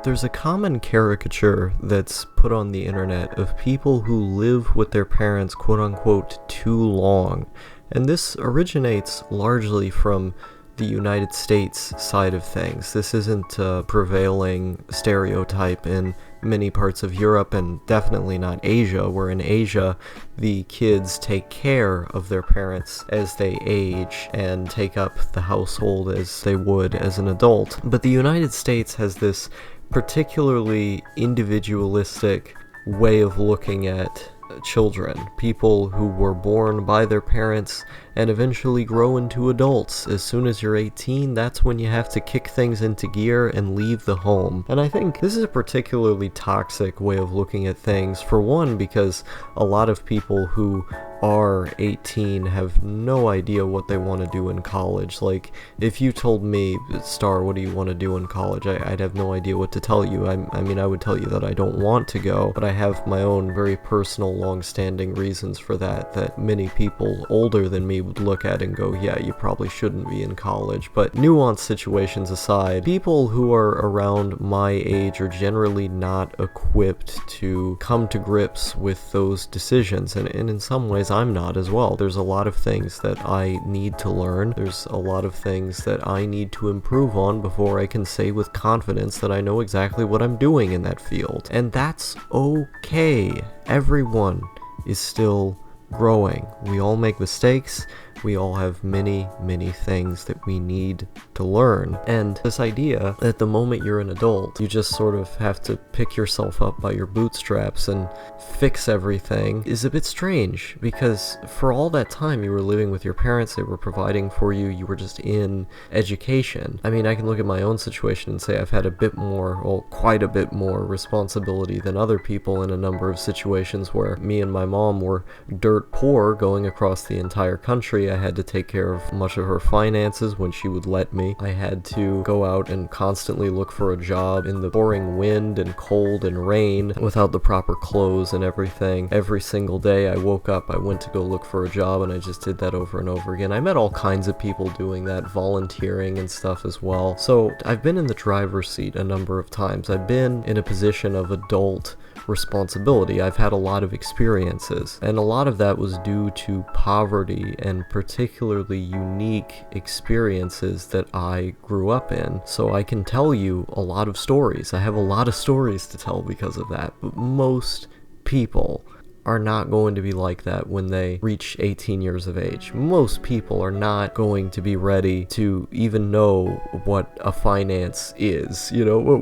There's a common caricature that's put on the internet of people who live with their parents quote-unquote too long, and this originates largely from the United States side of things. This isn't a prevailing stereotype in many parts of Europe, and definitely not Asia, where in Asia the kids take care of their parents as they age and take up the household as they would as an adult. But the United States has this particularly individualistic way of looking at children, people who were born by their parents and eventually grow into adults. As soon as you're 18, that's when you have to kick things into gear and leave the home. And I think this is a particularly toxic way of looking at things, for one, because a lot of people who are 18 have no idea what they want to do in college. Like, if you told me, Star, what do you want to do in college? I'd have no idea what to tell you. I mean, I would tell you that I don't want to go, but I have my own very personal, long-standing reasons for that many people older than me would look at and go, yeah, you probably shouldn't be in college. But nuanced situations aside, people who are around my age are generally not equipped to come to grips with those decisions, and in some ways I'm not as well. There's a lot of things that I need to learn. There's a lot of things that I need to improve on before I can say with confidence that I know exactly what I'm doing in that field. And that's okay. Everyone is still growing. We all make mistakes. We all have many, many things that we need to learn. And this idea that the moment you're an adult, you just sort of have to pick yourself up by your bootstraps and fix everything is a bit strange, because for all that time you were living with your parents, they were providing for you, you were just in education. I mean, I can look at my own situation and say I've had a bit more, well, quite a bit more responsibility than other people in a number of situations where me and my mom were dirt poor going across the entire country. I had to take care of much of her finances when she would let me. I had to go out and constantly look for a job in the pouring wind and cold and rain without the proper clothes and everything. Every single day I woke up, I went to go look for a job, and I just did that over and over again. I met all kinds of people doing that, volunteering and stuff as well. So I've been in the driver's seat a number of times. I've been in a position of adult responsibility. I've had a lot of experiences, and a lot of that was due to poverty and particularly unique experiences that I grew up in. So I can tell you a lot of stories. I have a lot of stories to tell because of that, but most people are not going to be like that when they reach 18 years of age. Most people are not going to be ready to even know what a finance is. You know,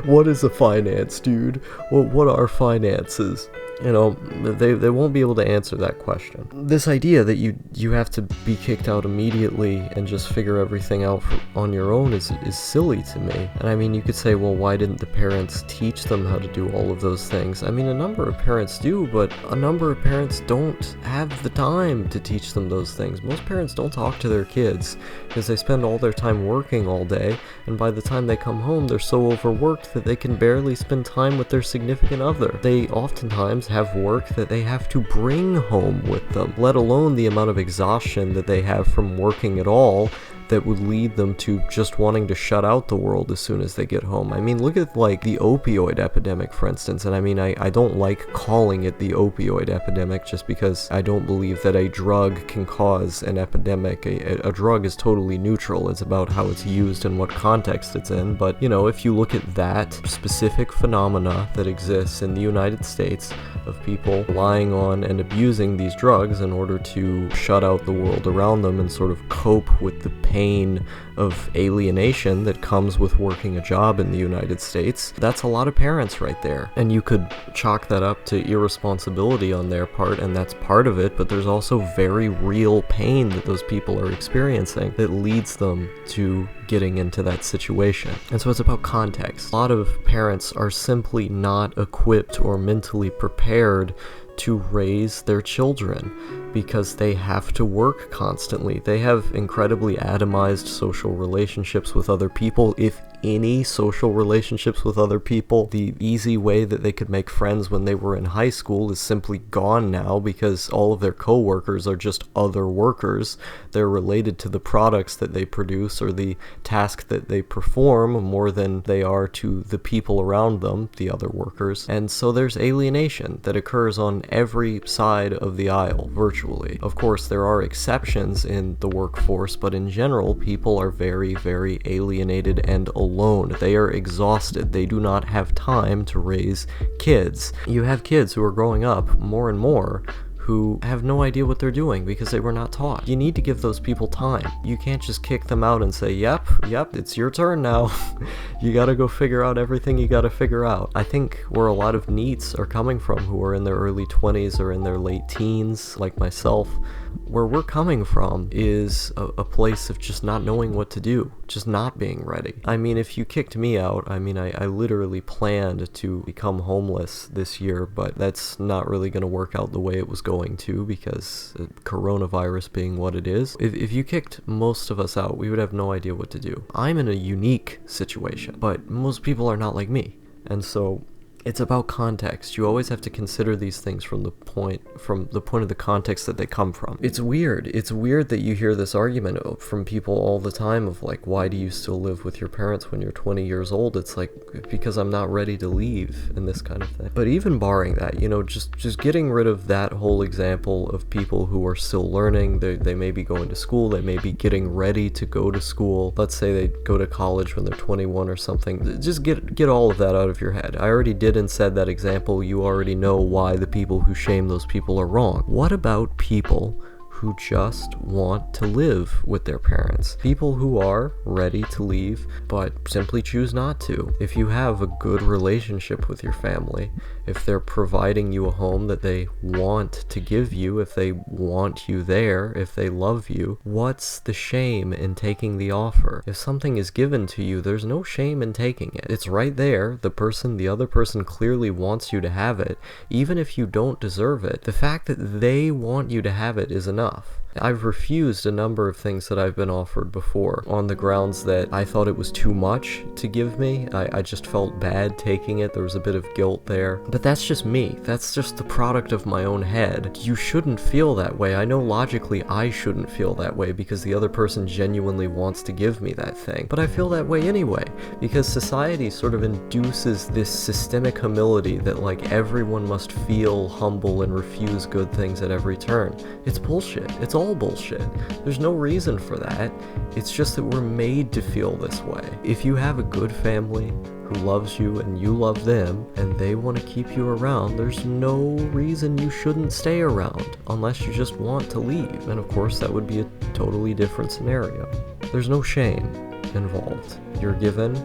what is a finance, dude? What are finances? You know, they won't be able to answer that question. This idea that you have to be kicked out immediately and just figure everything out on your own is silly to me. And I mean, you could say, well, why didn't the parents teach them how to do all of those things? I mean, a number of parents do, but a number of parents don't have the time to teach them those things. Most parents don't talk to their kids because they spend all their time working all day, and by the time they come home, they're so overworked that they can barely spend time with their significant other. They oftentimes have work that they have to bring home with them, let alone the amount of exhaustion that they have from working at all that would lead them to just wanting to shut out the world as soon as they get home. I mean, look at like the opioid epidemic, for instance, and I mean, I don't like calling it the opioid epidemic just because I don't believe that a drug can cause an epidemic. A drug is totally neutral. It's about how it's used and what context it's in. But, you know, if you look at that specific phenomena that exists in the United States of people relying on and abusing these drugs in order to shut out the world around them and sort of cope with the pain of alienation that comes with working a job in the United States, that's a lot of parents right there. And you could chalk that up to irresponsibility on their part, and that's part of it, but there's also very real pain that those people are experiencing that leads them to getting into that situation. And so it's about context. A lot of parents are simply not equipped or mentally prepared to raise their children because they have to work constantly. They have incredibly atomized social relationships with other people, if any social relationships with other people. The easy way that they could make friends when they were in high school is simply gone now because all of their coworkers are just other workers. They're related to the products that they produce or the task that they perform more than they are to the people around them, the other workers. And so there's alienation that occurs on every side of the aisle, virtually. Of course, there are exceptions in the workforce, but in general, people are very, very alienated and alone. They are exhausted. They do not have time to raise kids. You have kids who are growing up more and more who have no idea what they're doing because they were not taught. You need to give those people time. You can't just kick them out and say, yep, it's your turn now. You gotta go figure out everything you gotta figure out. I think where a lot of NEETs are coming from who are in their early 20s or in their late teens, like myself, where we're coming from is a place of just not knowing what to do, just not being ready. I mean, if you kicked me out, I literally planned to become homeless this year, but that's not really going to work out the way it was going to because coronavirus being what it is. If you kicked most of us out, we would have no idea what to do. I'm in a unique situation, but most people are not like me. And so it's about context. You always have to consider these things from the point of the context that they come from. It's weird. It's weird that you hear this argument from people all the time of like, why do you still live with your parents when you're 20 years old? It's like, because I'm not ready to leave and this kind of thing. But even barring that, just getting rid of that whole example of people who are still learning, they may be going to school, they may be getting ready to go to school. Let's say they go to college when they're 21 or something. Just get all of that out of your head. I already did and said that example. You already know why the people who shame those people are wrong. What about people who just want to live with their parents? People who are ready to leave but simply choose not to. If you have a good relationship with your family, if they're providing you a home that they want to give you, if they want you there, if they love you, what's the shame in taking the offer? If something is given to you, there's no shame in taking it. It's right there. The other person clearly wants you to have it, even if you don't deserve it. The fact that they want you to have it is enough. I've refused a number of things that I've been offered before on the grounds that I thought it was too much to give me. I just felt bad taking it. There was a bit of guilt there. But that's just me. That's just the product of my own head. You shouldn't feel that way. I know logically I shouldn't feel that way because the other person genuinely wants to give me that thing. But I feel that way anyway because society sort of induces this systemic humility that like everyone must feel humble and refuse good things at every turn. It's bullshit. It's all bullshit. There's no reason for that. It's just that we're made to feel this way. If you have a good family who loves you and you love them and they want to keep you around, there's no reason you shouldn't stay around unless you just want to leave. And of course that would be a totally different scenario. There's no shame involved. You're given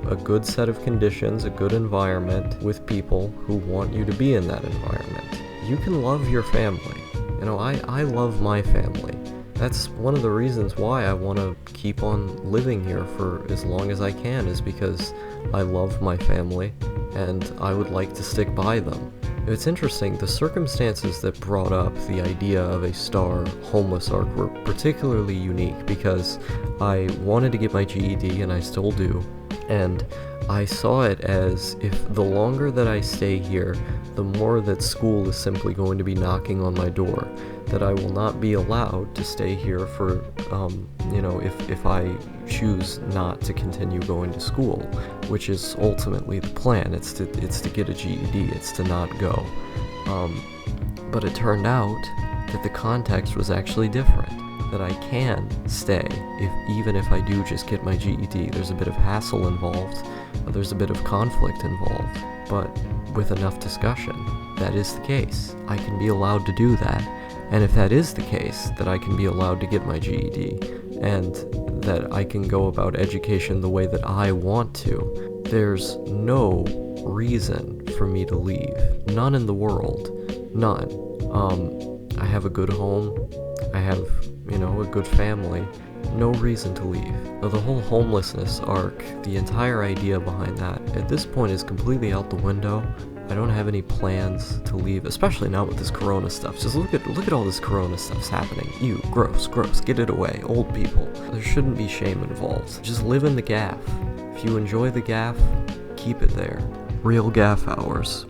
a good set of conditions, a good environment with people who want you to be in that environment. You can love your family. I love my family. That's one of the reasons why I want to keep on living here for as long as I can, is because I love my family and I would like to stick by them. It's interesting, the circumstances that brought up the idea of a star homeless arc were particularly unique because I wanted to get my GED, and I still do, and I saw it as if the longer that I stay here, the more that school is simply going to be knocking on my door, that I will not be allowed to stay here for, if I choose not to continue going to school, which is ultimately the plan. It's to get a GED, it's to not go. But it turned out that the context was actually different, that I can stay even if I do just get my GED. There's a bit of hassle involved, there's a bit of conflict involved, but with enough discussion, that is the case. I can be allowed to do that, and if that is the case, that I can be allowed to get my GED, and that I can go about education the way that I want to, there's no reason for me to leave. None in the world. None. I have a good home. I have, a good family. No reason to leave. Now, the whole homelessness arc, the entire idea behind that, at this point is completely out the window. I don't have any plans to leave, especially not with this corona stuff. Just look at all this corona stuff's happening. Ew, gross, get it away. Old people. There shouldn't be shame involved. Just live in the gaff. If If you enjoy the gaff, keep it there. Real gaff hours.